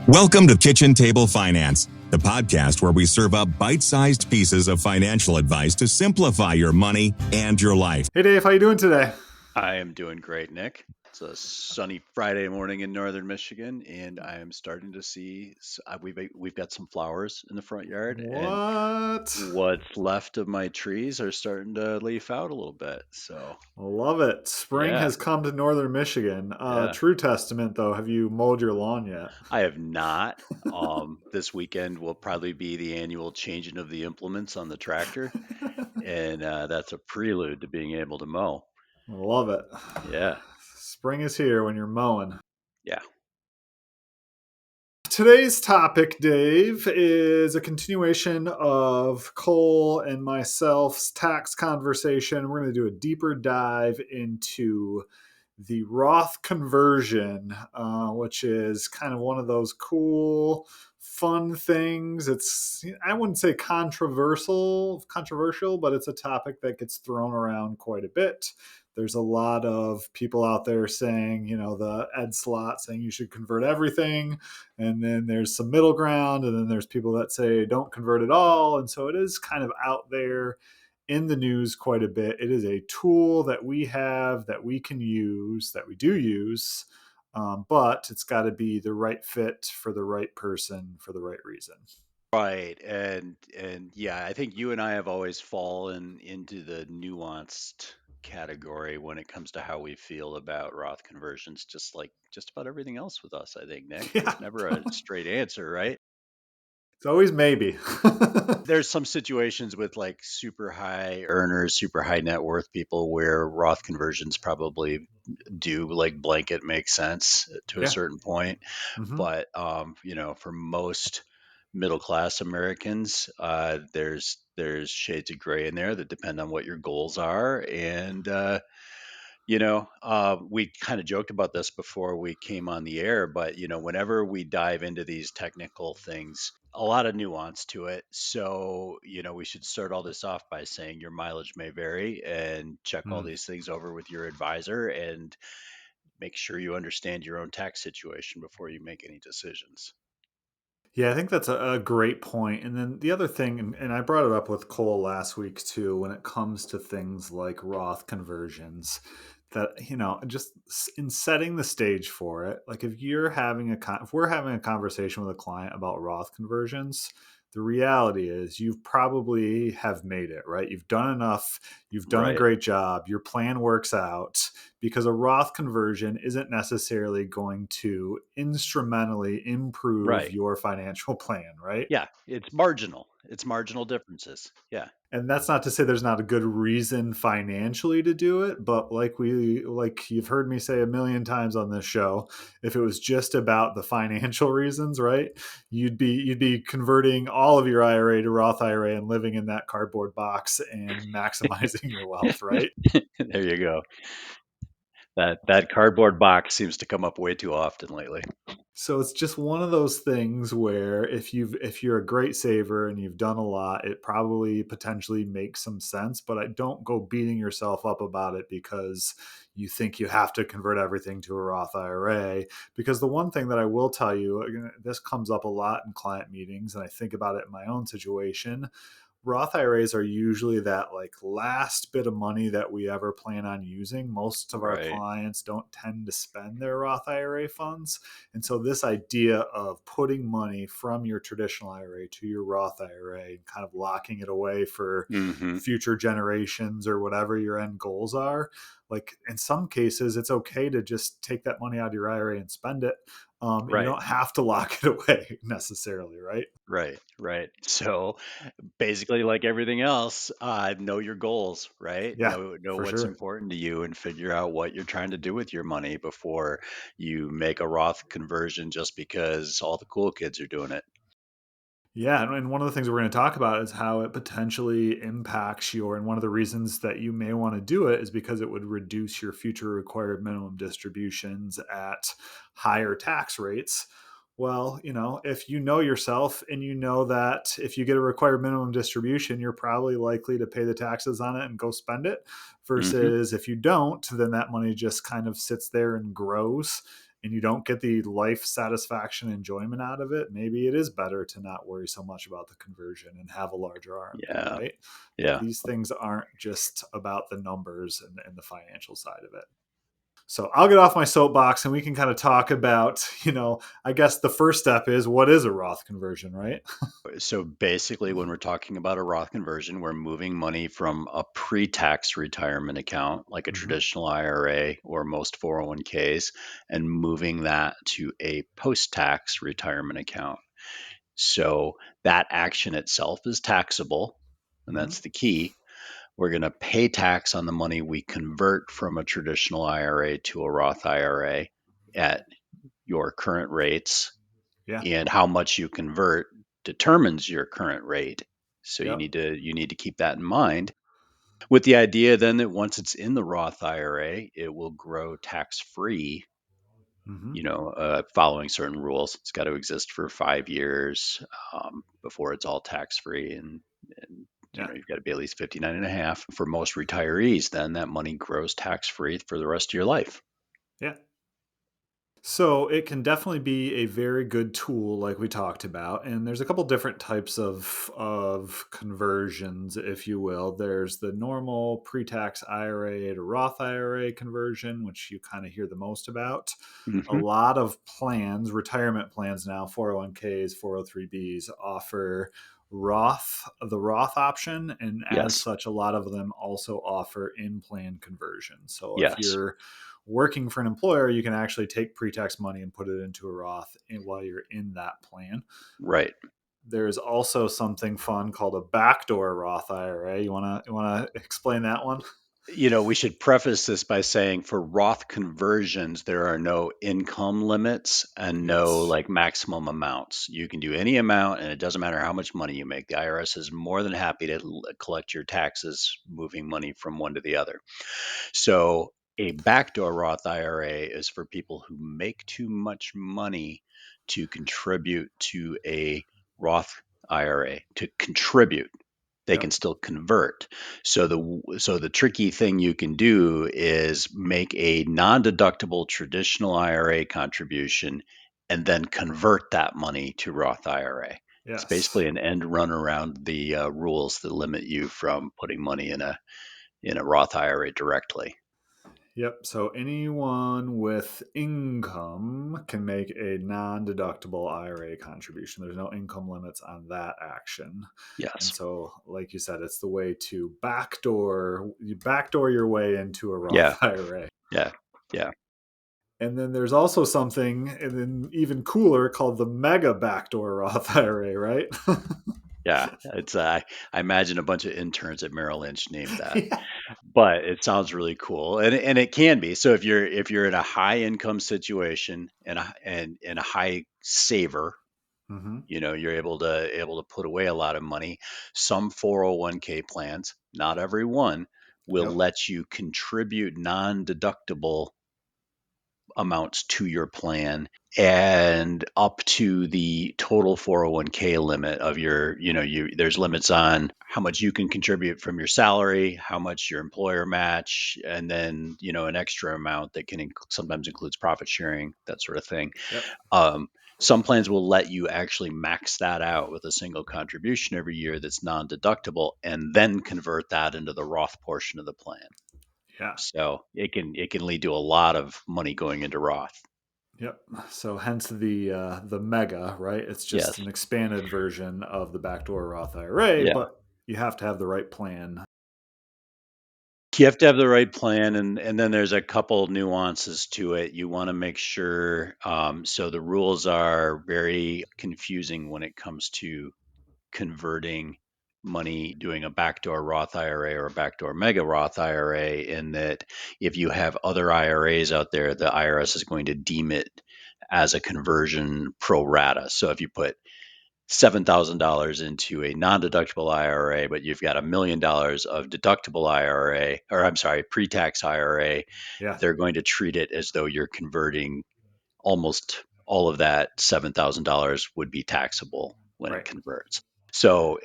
Welcome to Kitchen Table Finance, the podcast where we serve up bite-sized pieces of financial advice to simplify your money and your life. Hey Dave, how you doing today? I am doing great, Nick. It's a sunny Friday morning in northern Michigan, and I am starting to see we've got some flowers in the front yard, and What? what's left of my trees are starting to leaf out a little bit. So, Love it. Spring yeah, has come to northern Michigan. yeah. True testament, though. Have you mowed your lawn yet? I have not. This weekend will probably be the annual changing of the implements on the tractor, and that's a prelude to being able to mow. Love it. Yeah, Spring is here when you're mowing. yeah. Today's topic, Dave, is a continuation of Cole and myself's tax conversation. We're going to do a deeper dive into the Roth conversion, which is kind of one of those cool, fun things. It's, I wouldn't say controversial, but it's a topic that gets thrown around quite a bit. There's a lot of people out there saying, the Ed slot saying you should convert everything. And then there's some middle ground. And then there's people that say don't convert at all. And so it is kind of out there in the news quite a bit. It is a tool that we have that we can use, that we do use, but it's got to be the right fit for the right person for the right reason. Right. And yeah, I think you and I have always fallen into the nuanced category when it comes to how we feel about Roth conversions, just like just about everything else with us, I think, Nick. Yeah, There's never a straight answer, right? it's always maybe. There's some situations with like super high earners, super high net worth people where Roth conversions probably do like blanket make sense to a Yeah. certain point. Mm-hmm. But for most middle class Americans, there's shades of gray in there that depend on what your goals are. And we kind of joked about this before we came on the air, but whenever we dive into these technical things, a lot of nuance to it. So, we should start all this off by saying your mileage may vary, and check all these things over with your advisor and make sure you understand your own tax situation before you make any decisions. Yeah, I think that's a great point. And then the other thing, and I brought it up with Cole last week too, when it comes to things like Roth conversions, that, just in setting the stage for it, like if we're having a conversation with a client about Roth conversions, the reality is you've probably have made it, right? You've done enough, you've done a Right. great job, your plan works out, because a Roth conversion isn't necessarily going to instrumentally improve Right. your financial plan, right? Yeah. It's marginal. It's marginal differences. Yeah. And that's not to say there's not a good reason financially to do it, but like you've heard me say a million times on this show, if it was just about the financial reasons, right? You'd be converting all of your IRA to Roth IRA and living in that cardboard box and maximizing your wealth, right? There you go. That cardboard box seems to come up way too often lately. So it's just one of those things where if you're a great saver and you've done a lot, it probably potentially makes some sense, but I don't go beating yourself up about it because you think you have to convert everything to a Roth IRA. Because the one thing that I will tell you, again, this comes up a lot in client meetings, and I think about it in my own situation. Roth IRAs are usually that like last bit of money that we ever plan on using. Most of our Right. clients don't tend to spend their Roth IRA funds. And so this idea of putting money from your traditional IRA to your Roth IRA and kind of locking it away for Hmm. future generations or whatever your end goals are, like in some cases, it's okay to just take that money out of your IRA and spend it. And you Right. don't have to lock it away necessarily, right? Right. Right. So basically, like everything else, know your goals, right? Yeah, Know for what's sure. important to you and figure out what you're trying to do with your money before you make a Roth conversion just because all the cool kids are doing it. Yeah, and one of the things we're going to talk about is how it potentially impacts and one of the reasons that you may want to do it is because it would reduce your future required minimum distributions at higher tax rates. Well, if you know yourself and you know that if you get a required minimum distribution, you're probably likely to pay the taxes on it and go spend it, Hmm. versus if you don't, then that money just kind of sits there and grows. and you don't get the life satisfaction enjoyment out of it, maybe it is better to not worry so much about the conversion and have a larger RMD, Yeah. right? Yeah. These things aren't just about the numbers and the financial side of it. So I'll get off my soapbox and we can kind of talk about, I guess the first step is, what is a Roth conversion, right? So basically, when we're talking about a Roth conversion, we're moving money from a pre-tax retirement account, like a Mm-hmm. traditional IRA or most 401ks, and moving that to a post-tax retirement account. So that action itself is taxable, and Mm-hmm. that's the key. We're going to pay tax on the money we convert from a traditional IRA to a Roth IRA at your current rates, Yeah. and how much you convert determines your current rate. So you Yep. need to keep that in mind, with the idea then that once it's in the Roth IRA, it will grow tax free. Mm-hmm. Following certain rules. It's got to exist for 5 years before it's all tax free, and Yeah. you've got to be at least 59 and a half. For most retirees, then that money grows tax free for the rest of your life. Yeah. So it can definitely be a very good tool, like we talked about. And there's a couple different types of conversions, if you will. There's the normal pre-tax IRA to Roth IRA conversion, which you kind of hear the most about. A Hmm. lot of plans, retirement plans now, 401ks, 403bs, offer the Roth option. And as Yes. such, a lot of them also offer in-plan conversion. So if Yes. you're working for an employer, you can actually take pre-tax money and put it into a Roth while you're in that plan. Right. There's also something fun called a backdoor Roth IRA. You wanna explain that one? We should preface this by saying for Roth conversions, there are no income limits and no Yes. like maximum amounts. You can do any amount, and it doesn't matter how much money you make. The IRS is more than happy to collect your taxes moving money from one to the other. So a backdoor Roth IRA is for people who make too much money to contribute to a Roth IRA. To contribute, they can Yep. still convert. So the tricky thing you can do is make a non-deductible traditional IRA contribution and then convert that money to Roth IRA. It's Yes. basically an end run around the rules that limit you from putting money in a Roth IRA directly. Yep. So anyone with income can make a non-deductible IRA contribution. There's no income limits on that action. And Yes. so, like you said, it's the way to backdoor your way into a Roth Yeah. IRA. Yeah. Yeah. And then there's also something, and then even cooler, called the mega backdoor Roth IRA, right? Yeah. It's I imagine a bunch of interns at Merrill Lynch named that. Yeah. But it sounds really cool, and it can be. So if you're in a high income situation and a high saver, Mm-hmm. you're able to put away a lot of money. Some 401k plans, not every one, will Yep. let you contribute non-deductible amounts to your plan, and up to the total 401k limit of there's limits on how much you can contribute from your salary, how much your employer match, and then an extra amount that sometimes includes profit sharing, that sort of thing. Yep. um, some plans will let you actually max that out with a single contribution every year that's non-deductible, and then convert that into the Roth portion of the plan. Yeah. So it can lead to a lot of money going into Roth. Yep. So hence the mega, right? It's just Yes. an expanded version of the backdoor Roth IRA, Yeah. but you have to have the right plan. You have to have the right plan, and then there's a couple nuances to it. You want to make sure. So the rules are very confusing when it comes to converting money, doing a backdoor Roth IRA or a backdoor mega Roth IRA, in that if you have other IRAs out there, the IRS is going to deem it as a conversion pro rata. So if you put $7,000 into a non-deductible IRA, but you've got $1 million of deductible IRA, or I'm sorry, pre-tax IRA, Yeah. they're going to treat it as though you're converting almost all of that. $7,000 would be taxable when it Right. converts. So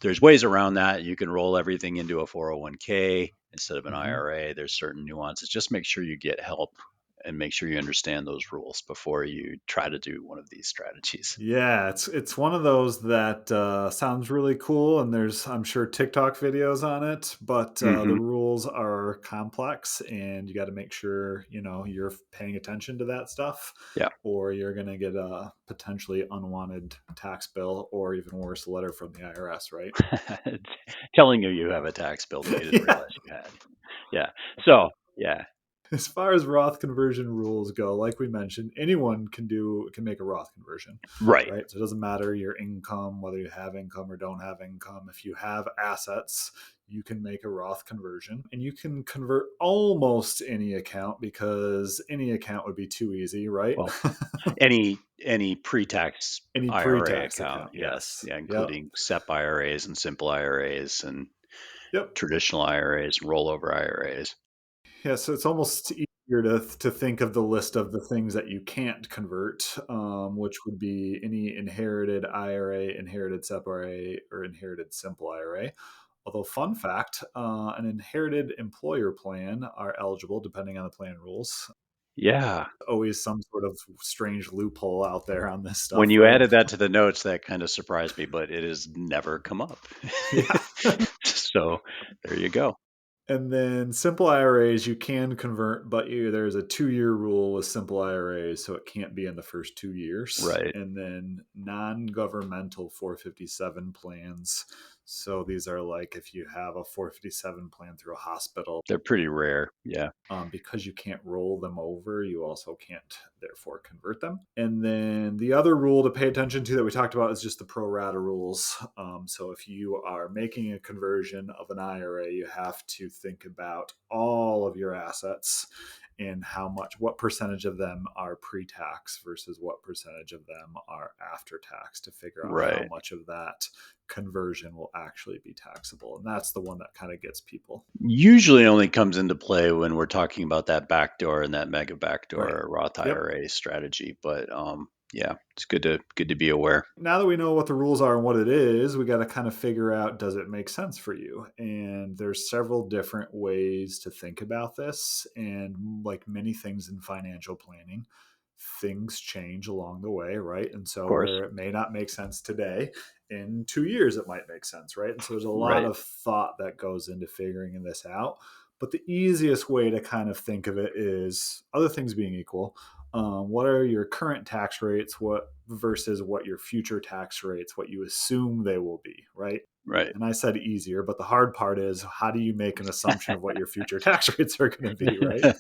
there's ways around that. You can roll everything into a 401k instead of an Mm-hmm. IRA. There's certain nuances. Just make sure you get help and make sure you understand those rules before you try to do one of these strategies. Yeah, it's one of those that sounds really cool, and there's I'm sure TikTok videos on it, but the Hmm. rules are complex, and you got to make sure you're paying attention to that stuff, Yeah. or you're gonna get a potentially unwanted tax bill, or even worse, a letter from the IRS, right? Telling you have a tax bill that you didn't Yeah. realize you had. Yeah. So, yeah. As far as Roth conversion rules go, like we mentioned, anyone can make a Roth conversion, Right. right? So it doesn't matter your income, whether you have income or don't have income. If you have assets, you can make a Roth conversion, and you can convert almost any account because any account would be too easy, right? Well, any pre-tax Any IRA pre-tax account, account, yes. yes. Yeah, Yep. including SEP IRAs and simple IRAs and Yep. traditional IRAs and rollover IRAs. Yeah, so it's almost easier to think of the list of the things that you can't convert, which would be any inherited IRA, inherited SEP IRA, or inherited simple IRA. Although, fun fact, an inherited employer plan are eligible depending on the plan rules. Yeah. Always some sort of strange loophole out there on this When stuff, you right? added that to the notes, that kind of surprised me, but it has never come up. Yeah. So there you go. And then simple IRAs you can convert, but there's a 2-year rule with simple IRAs, so it can't be in the first 2 years. Right. And then non-governmental 457 plans. So these are like if you have a 457 plan through a hospital, They're pretty rare. Yeah. because you can't roll them over, you also can't therefore convert them. And then the other rule to pay attention to that we talked about is just the pro rata rules. So if you are making a conversion of an IRA, you have to think about all of your assets and what percentage of them are pre-tax versus what percentage of them are after tax to figure out how Right. much of that conversion will actually be taxable. And that's the one that kind of gets people. Usually only comes into play when we're talking about that backdoor and that mega Right. backdoor Roth Yep. IRA strategy. But yeah, it's good to be aware. Now that we know what the rules are and what it is, we got to kind of figure out, does it make sense for you? And there's several different ways to think about this. And like many things in financial planning, things change along the way, right? And Of so course. where it may not make sense today, in 2 years it might make sense, right? And so there's a lot Right. of thought that goes into figuring this out. But the easiest way to kind of think of it is, other things being equal, what are your current tax rates, what versus what your future tax rates, what you assume they will be, right? Right. And I said easier, but the hard part is, how do you make an assumption of what your future tax rates are going to be, right?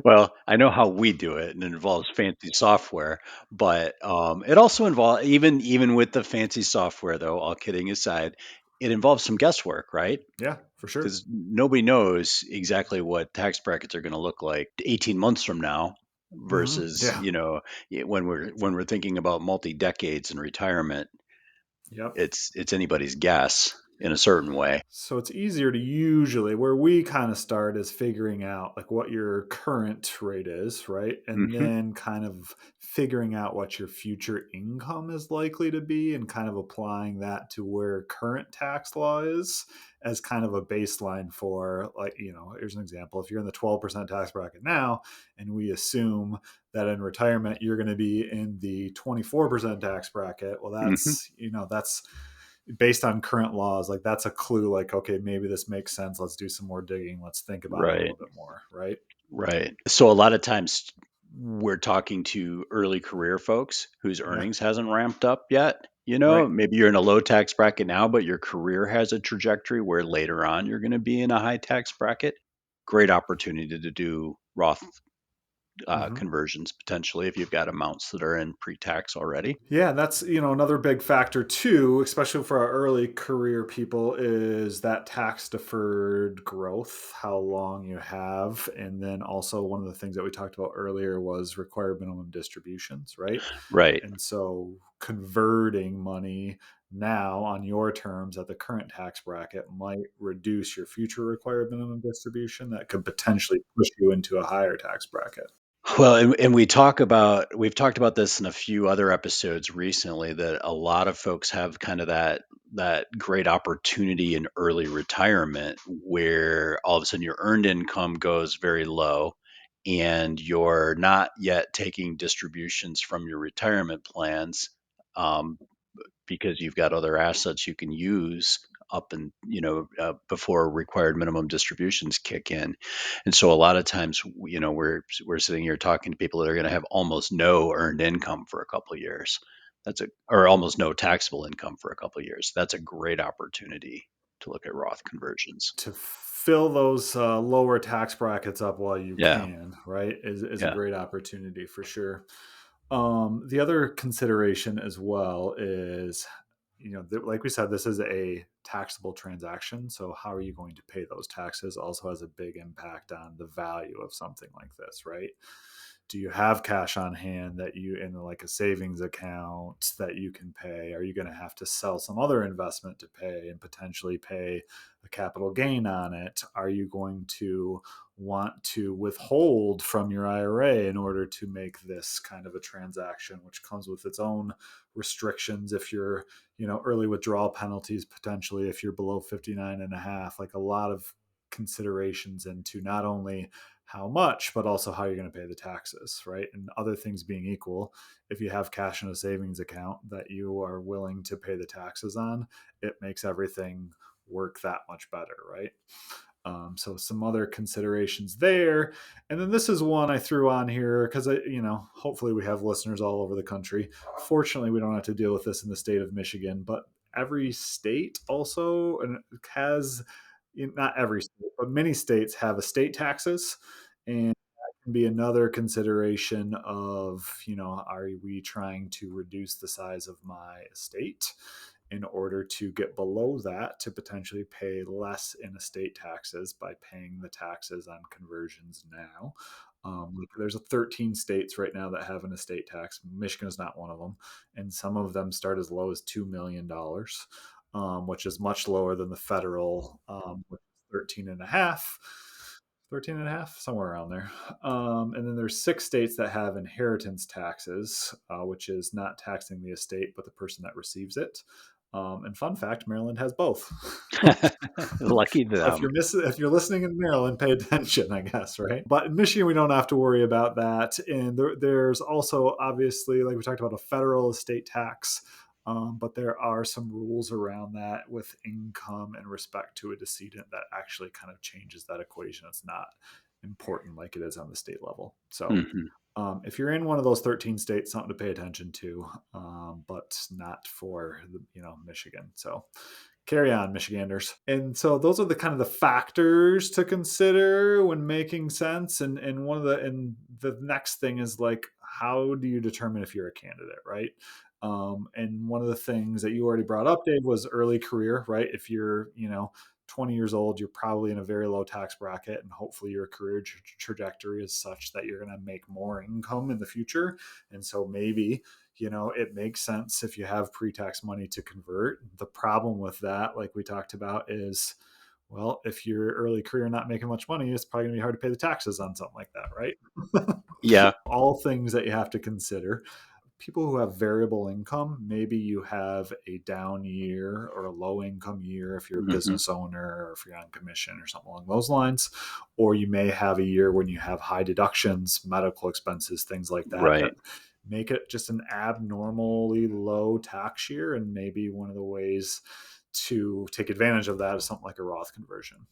Well, I know how we do it, and it involves fancy software, but it also involves even with the fancy software, though. All kidding aside, it involves some guesswork, right? Yeah, for sure. Because nobody knows exactly what tax brackets are going to look like 18 months from now versus Yeah. when we're thinking about multi decades in retirement. Yep. It's anybody's guess in a certain way. So it's easier to usually, where we kind of start is figuring out like what your current rate is, right? And Hmm. then kind of figuring out what your future income is likely to be and kind of applying that to where current tax law is as kind of a baseline for, like, here's an example. If you're in the 12% tax bracket now, and we assume that in retirement you're going to be in the 24% tax bracket, well, Hmm. that's based on current laws. Like, that's a clue, like, okay, maybe this makes sense, let's do some more digging, let's think about it a Right. little bit more, right? Right. So a lot of times we're talking to early career folks whose Yeah. earnings hasn't ramped up yet. Right. Maybe you're in a low tax bracket now, but your career has a trajectory where later on you're going to be in a high tax bracket. Great opportunity to do Roth Hmm. conversions potentially if you've got amounts that are in pre-tax already. Yeah, that's another big factor too, especially for our early career people, is that tax deferred growth, how long you have. And then also, one of the things that we talked about earlier was required minimum distributions, right? Right. And so converting money now on your terms at the current tax bracket might reduce your future required minimum distribution that could potentially push you into a higher tax bracket. Well, and we've talked about this in a few other episodes recently, that a lot of folks have kind of that great opportunity in early retirement where all of a sudden your earned income goes very low and you're not yet taking distributions from your retirement plans, um, because you've got other assets you can use up and before required minimum distributions kick in. And so a lot of times, we're sitting here talking to people that are going to have almost no earned income for a couple of years. Or almost no taxable income for a couple of years. That's a great opportunity to look at Roth conversions. To fill those lower tax brackets up while you Yeah. can, right, is a Yeah. great opportunity for sure. The other consideration as well is, like we said, this is a taxable transaction. So how are you going to pay those taxes also has a big impact on the value of something like this, right? Do you have cash on hand that you in like a savings account that you can pay? Are you going to have to sell some other investment to pay and potentially pay a capital gain on it? Are you going to want to withhold from your IRA in order to make this kind of a transaction, which comes with its own restrictions? If you're, early withdrawal penalties, potentially, if you're below 59 and a half, like a lot of considerations into not only how much, but also how you're going to pay the taxes, right? And other things being equal, if you have cash in a savings account that you are willing to pay the taxes on, it makes everything work that much better, right? So some other considerations there. And then this is one I threw on here because hopefully we have listeners all over the country. Fortunately, we don't have to deal with this in the state of Michigan, but every state also has, not every state, but many states have estate taxes. And that can be another consideration of, are we trying to reduce the size of my estate in order to get below that to potentially pay less in estate taxes by paying the taxes on conversions now? There's 13 states right now that have an estate tax. Michigan is not one of them. And some of them start as low as $2 million, which is much lower than the federal, which is 13 and a half. 13 and a half, somewhere around there. And then there's 6 states that have inheritance taxes, which is not taxing the estate, but the person that receives it. And fun fact, Maryland has both. Lucky them. If you're listening in Maryland, pay attention, I guess, right? But in Michigan, we don't have to worry about that. And there's also, obviously, like we talked about, a federal estate tax. But there are some rules around that with income and respect to a decedent that actually kind of changes that equation. It's not important like it is on the state level. So if you're in one of those 13 states, something to pay attention to, but not for Michigan. So carry on, Michiganders. And so those are the kind of the factors to consider when making sense. And the next thing is like, how do you determine if you're a candidate, right? And one of the things that you already brought up, Dave, was early career, right? If you're, 20 years old, you're probably in a very low tax bracket, and hopefully your career trajectory is such that you're going to make more income in the future. And so maybe, it makes sense if you have pre-tax money to convert. The problem with that, like we talked about, is, well, if you're early career not making much money, it's probably going to be hard to pay the taxes on something like that, right? Yeah. All things that you have to consider. People who have variable income, maybe you have a down year or a low income year if you're a business owner or if you're on commission or something along those lines, or you may have a year when you have high deductions, medical expenses, things like that, Right. that make it just an abnormally low tax year. And maybe one of the ways to take advantage of that is something like a Roth conversion.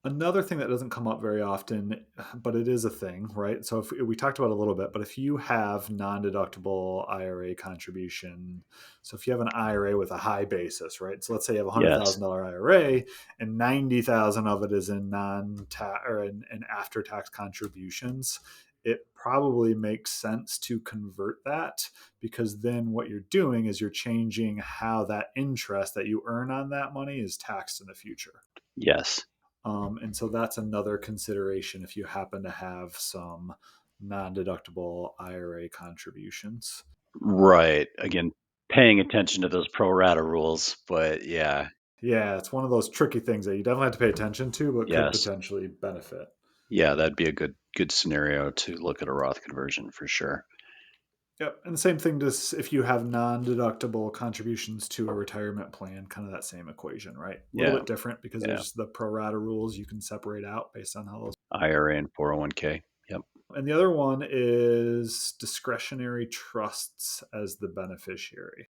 Another thing that doesn't come up very often, but it is a thing, right? So if we talked about it a little bit, but if you have non-deductible IRA contribution, so if you have an IRA with a high basis, right? So let's say you have a $100,000 IRA and 90,000 of it is in non-tax or in after-tax contributions, it probably makes sense to convert that, because then what you're doing is you're changing how that interest that you earn on that money is taxed in the future. Yes. And so that's another consideration if you happen to have some non-deductible IRA contributions. Right. Again, paying attention to those pro rata rules, but yeah. Yeah, it's one of those tricky things that you definitely have to pay attention to, but could Yes. potentially benefit. Yeah, that'd be a good scenario to look at a Roth conversion for sure. Yep. And the same thing does if you have non-deductible contributions to a retirement plan, kind of that same equation, right? A little bit different because there's the pro rata rules you can separate out based on how those IRA and 401k. Yep. And the other one is discretionary trusts as the beneficiary.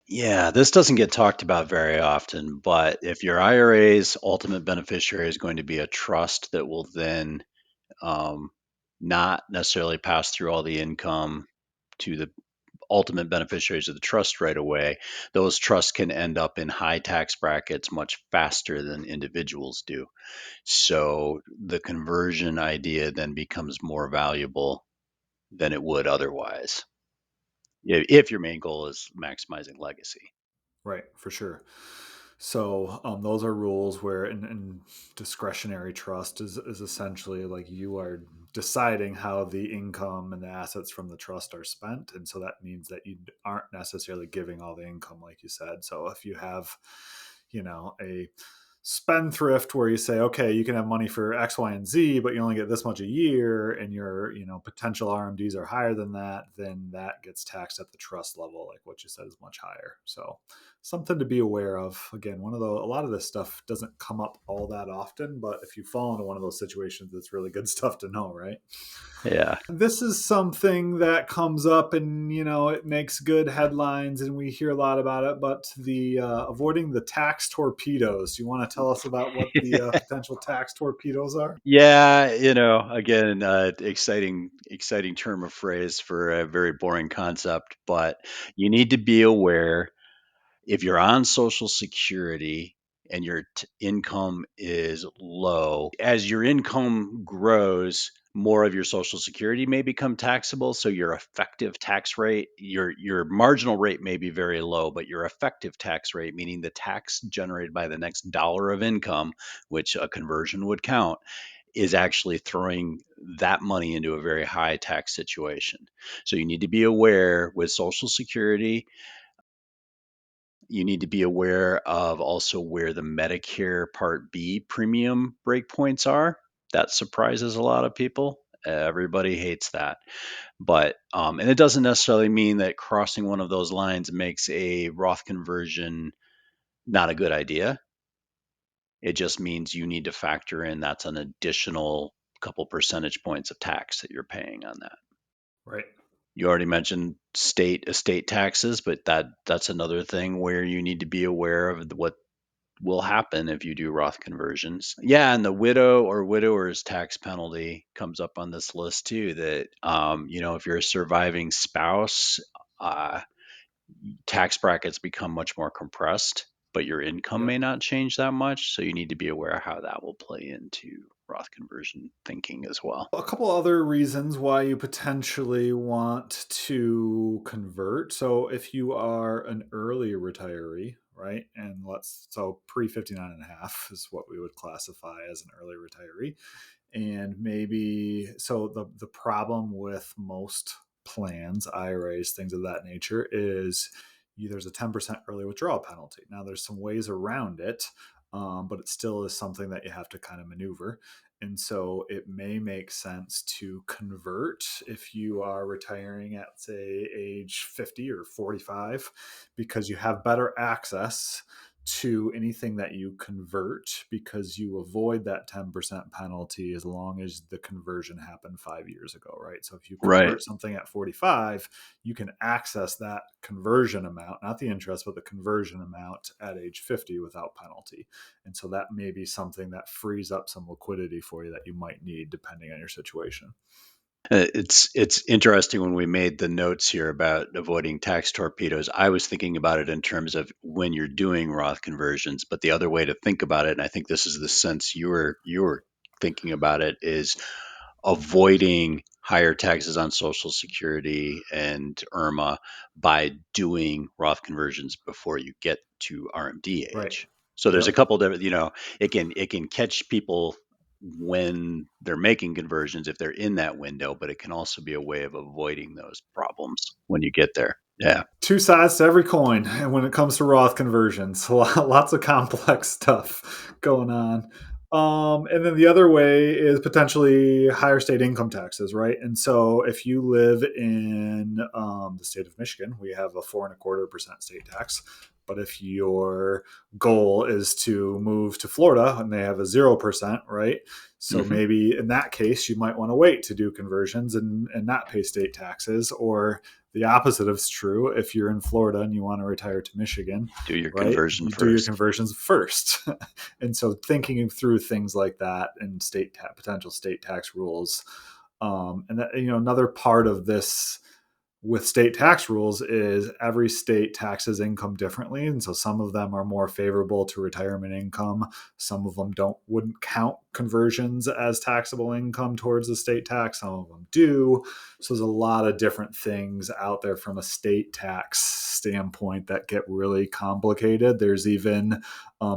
Yeah, this doesn't get talked about very often, but if your IRA's ultimate beneficiary is going to be a trust that will then um, not necessarily pass through all the income to the ultimate beneficiaries of the trust right away, those trusts can end up in high tax brackets much faster than individuals do. So the conversion idea then becomes more valuable than it would otherwise, if your main goal is maximizing legacy. Right, for sure. So those are rules where discretionary trust is essentially like you are deciding how the income and the assets from the trust are spent. And so that means that you aren't necessarily giving all the income, like you said. So if you have, a spendthrift where you say, okay, you can have money for X, Y, and Z, but you only get this much a year, and your potential RMDs are higher than that, then that gets taxed at the trust level, like what you said is much higher. So something to be aware of. Again, a lot of this stuff doesn't come up all that often, but if you fall into one of those situations, it's really good stuff to know, right? Yeah. This is something that comes up and it makes good headlines and we hear a lot about it, but the avoiding the tax torpedoes. You want to tell us about what the potential tax torpedoes are? Yeah, again, exciting term of phrase for a very boring concept, but you need to be aware if you're on Social Security and your income is low, as your income grows, more of your Social Security may become taxable. So your effective tax rate, your marginal rate may be very low, but your effective tax rate, meaning the tax generated by the next dollar of income, which a conversion would count, is actually throwing that money into a very high tax situation. So you need to be aware with Social Security. You need to be aware of also where the Medicare Part B premium breakpoints are. That surprises a lot of people. Everybody hates that. But, and it doesn't necessarily mean that crossing one of those lines makes a Roth conversion not a good idea. It just means you need to factor in that's an additional couple percentage points of tax that you're paying on that. Right. You already mentioned state estate taxes, but that's another thing where you need to be aware of what will happen if you do Roth conversions. Yeah, and the widow or widower's tax penalty comes up on this list too. That if you're a surviving spouse, uh, tax brackets become much more compressed, but your income Yep. may not change that much. So you need to be aware how that will play into Roth conversion thinking as well. A couple other reasons why you potentially want to convert. So if you are an early retiree, right? And so pre 59 and a half is what we would classify as an early retiree. And maybe so the problem with most plans, IRAs, things of that nature is there's a 10% early withdrawal penalty. Now there's some ways around it, but it still is something that you have to kind of maneuver. And so it may make sense to convert if you are retiring at, say, age 50 or 45, because you have better access to anything that you convert because you avoid that 10% penalty as long as the conversion happened 5 years ago, right? So if you Right. convert something at 45, you can access that conversion amount, not the interest, but the conversion amount at age 50 without penalty. And so that may be something that frees up some liquidity for you that you might need depending on your situation. It's interesting when we made the notes here about avoiding tax torpedoes. I was thinking about it in terms of when you're doing Roth conversions, but the other way to think about it, and I think this is the sense you were thinking about it, is avoiding higher taxes on Social Security and IRMA by doing Roth conversions before you get to RMD Right. age. So there's a Yep. couple different, it can catch people when they're making conversions if they're in that window, but it can also be a way of avoiding those problems when you get there. Yeah. Two sides to every coin. And when it comes to Roth conversions, lots of complex stuff going on. And then the other way is potentially higher state income taxes, right? And so if you live in the state of Michigan, we have a 4.25% state tax. But if your goal is to move to Florida and they have a 0%, right? So maybe in that case, you might want to wait to do conversions and not pay state taxes. Or the opposite is true. If you're in Florida and you want to retire to Michigan, Do your right? conversion You do your first. conversions first. And so thinking through things like that and potential state tax rules. And that, another part of this with state tax rules is every state taxes income differently, and so some of them are more favorable to retirement income. Some of them wouldn't count conversions as taxable income towards the state tax. Some of them do. So there's a lot of different things out there from a state tax standpoint that get really complicated. There's even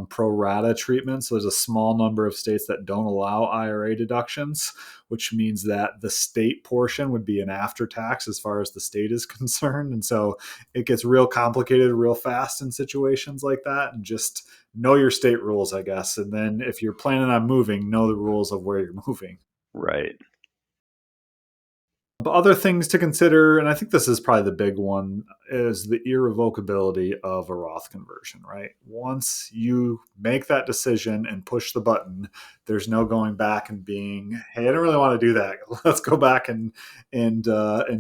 pro rata treatment. So there's a small number of states that don't allow IRA deductions, which means that the state portion would be an after tax as far as the state is concerned. And so it gets real complicated real fast in situations like that. And just know your state rules, I guess. And then if you're planning on moving, know the rules of where you're moving. Right. But other things to consider, and I think this is probably the big one, is the irrevocability of a Roth conversion, right? Once you make that decision and push the button, there's no going back and being, hey, I don't really want to do that. Let's go back and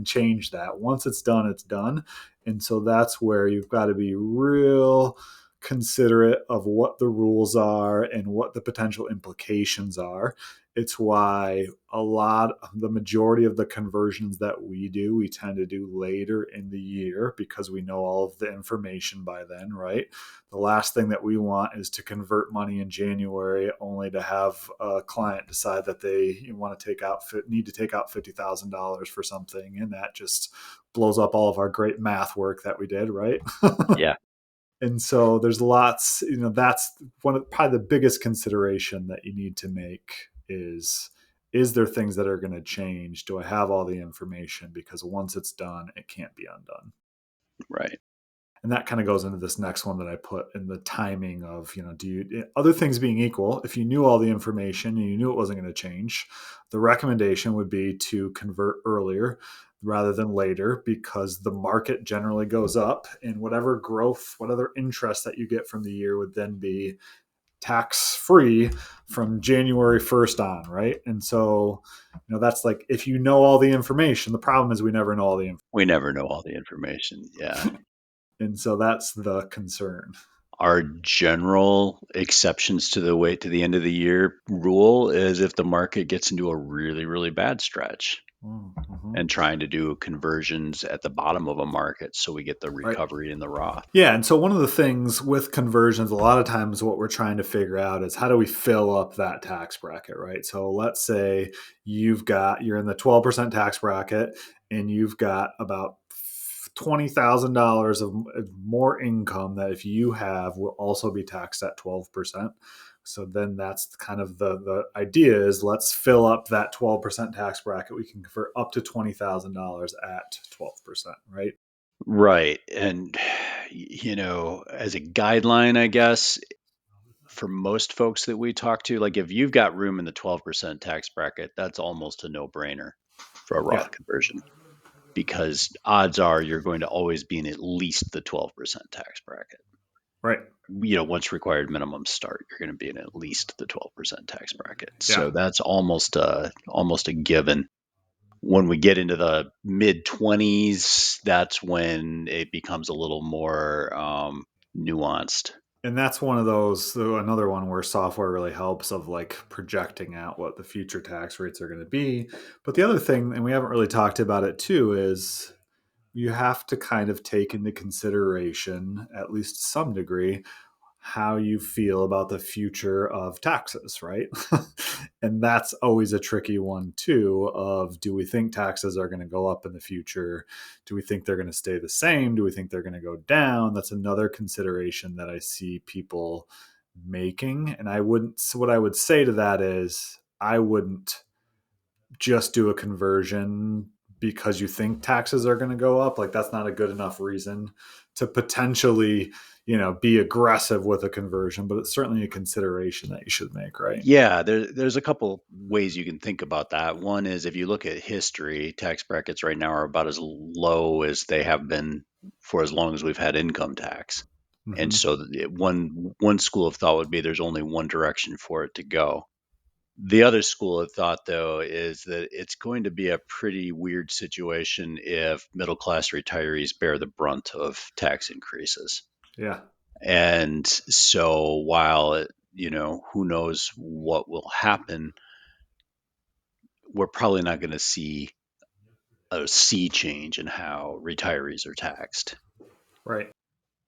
change that. Once it's done, it's done. And so that's where you've got to be real considerate of what the rules are and what the potential implications are. It's why the majority of the conversions that we tend to do later in the year because we know all of the information by then, right? The last thing that we want is to convert money in January only to have a client decide that they need to take out $50,000 for something. And that just blows up all of our great math work that we did, right? Yeah. And so there's lots, that's probably the biggest consideration that you need to make is there things that are going to change? Do I have all the information? Because once it's done, it can't be undone. Right. And that kind of goes into this next one that I put in the timing of, other things being equal, if you knew all the information and you knew it wasn't going to change, the recommendation would be to convert earlier rather than later because the market generally goes up and whatever growth, whatever interest that you get from the year would then be tax free from January 1st on, right? And so, that's like if you know all the information, the problem is we never know all the information. We never know all the information. Yeah. And so that's the concern. Our general exceptions to the wait to the end of the year rule is if the market gets into a really, really bad stretch and trying to do conversions at the bottom of a market so we get the recovery in the Roth. Yeah. And so one of the things with conversions, a lot of times what we're trying to figure out is how do we fill up that tax bracket, right? So let's say you're in the 12% tax bracket and you've got about $20,000 of more income that if you have will also be taxed at 12%. So then that's kind of the idea is let's fill up that 12% tax bracket. We can convert up to $20,000 at 12%, right? Right. And, as a guideline, I guess, for most folks that we talk to, like if you've got room in the 12% tax bracket, that's almost a no-brainer for a Roth conversion because odds are you're going to always be in at least the 12% tax bracket. Right. Once required minimums start, you're going to be in at least the 12% tax bracket. So that's almost a given. When we get into the mid 20s, that's when it becomes a little more nuanced. And that's one of those, another one where software really helps of like projecting out what the future tax rates are going to be. But the other thing, and we haven't really talked about it too, is you have to kind of take into consideration, at least to some degree, how you feel about the future of taxes, right? And that's always a tricky one too of do we think taxes are going to go up in the future? Do we think they're going to stay the same? Do we think they're going to go down? That's another consideration that I see people making. And what I would say to that is I wouldn't just do a conversion because you think taxes are going to go up, like that's not a good enough reason to potentially, be aggressive with a conversion, but it's certainly a consideration that you should make, right? Yeah, there's a couple ways you can think about that. One is if you look at history, tax brackets right now are about as low as they have been for as long as we've had income tax. And so one school of thought would be there's only one direction for it to go. The other school of thought, though, is that it's going to be a pretty weird situation if middle class retirees bear the brunt of tax increases. Yeah. And so while, who knows what will happen, we're probably not going to see a sea change in how retirees are taxed. Right.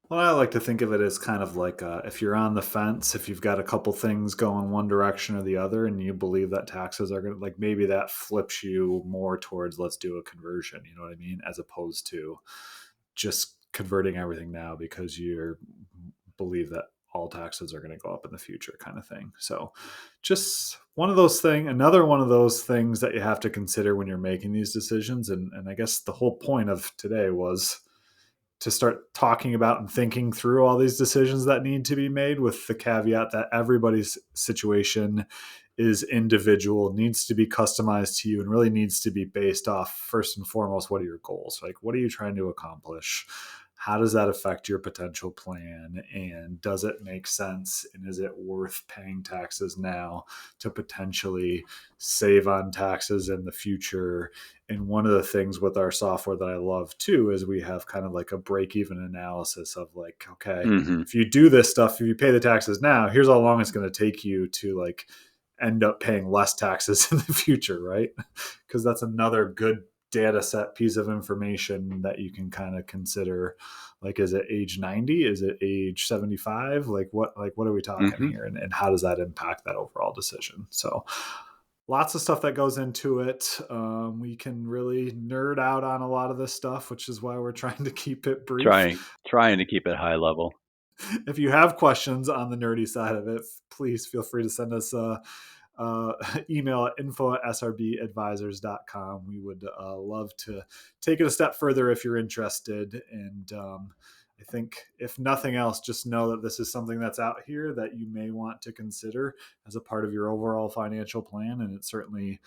Well, I like to think of it as kind of like if you're on the fence, if you've got a couple things going one direction or the other, and you believe that taxes are going to, like, maybe that flips you more towards let's do a conversion, you know what I mean? As opposed to just converting everything now because you believe that all taxes are going to go up in the future kind of thing. So just another one of those things that you have to consider when you're making these decisions. And I guess the whole point of today was to start talking about and thinking through all these decisions that need to be made, with the caveat that everybody's situation is individual, needs to be customized to you, and really needs to be based off, first and foremost, what are your goals? Like, what are you trying to accomplish? How does that affect your potential plan? And does it make sense? And is it worth paying taxes now to potentially save on taxes in the future? And one of the things with our software that I love too is we have kind of like a break-even analysis of like, okay, if you do this stuff, if you pay the taxes now, here's how long it's going to take you to like end up paying less taxes in the future, right? Because that's another good data set piece of information that you can kind of consider. Like, is it age 90? Is it age 75? Like what are we talking here? And how does that impact that overall decision? So lots of stuff that goes into it. We can really nerd out on a lot of this stuff, which is why we're trying to keep it brief. Trying to keep it high level. If you have questions on the nerdy side of it, please feel free to send us email at info@srbadvisors.com. We would love to take it a step further if you're interested. And I think if nothing else, just know that this is something that's out here that you may want to consider as a part of your overall financial plan. And it's certainly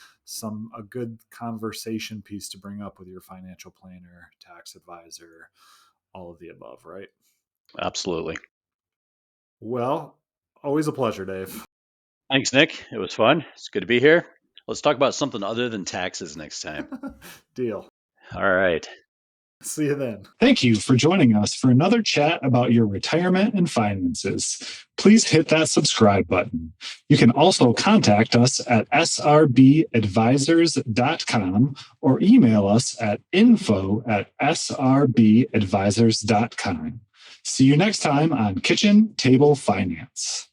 a good conversation piece to bring up with your financial planner, tax advisor, all of the above, right? Absolutely. Well, always a pleasure, Dave. Thanks, Nick. It was fun. It's good to be here. Let's talk about something other than taxes next time. Deal. All right. See you then. Thank you for joining us for another chat about your retirement and finances. Please hit that subscribe button. You can also contact us at srbadvisors.com or email us at info@srbadvisors.com. See you next time on Kitchen Table Finance.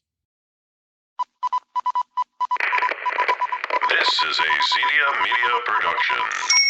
This is a Zedia Media production.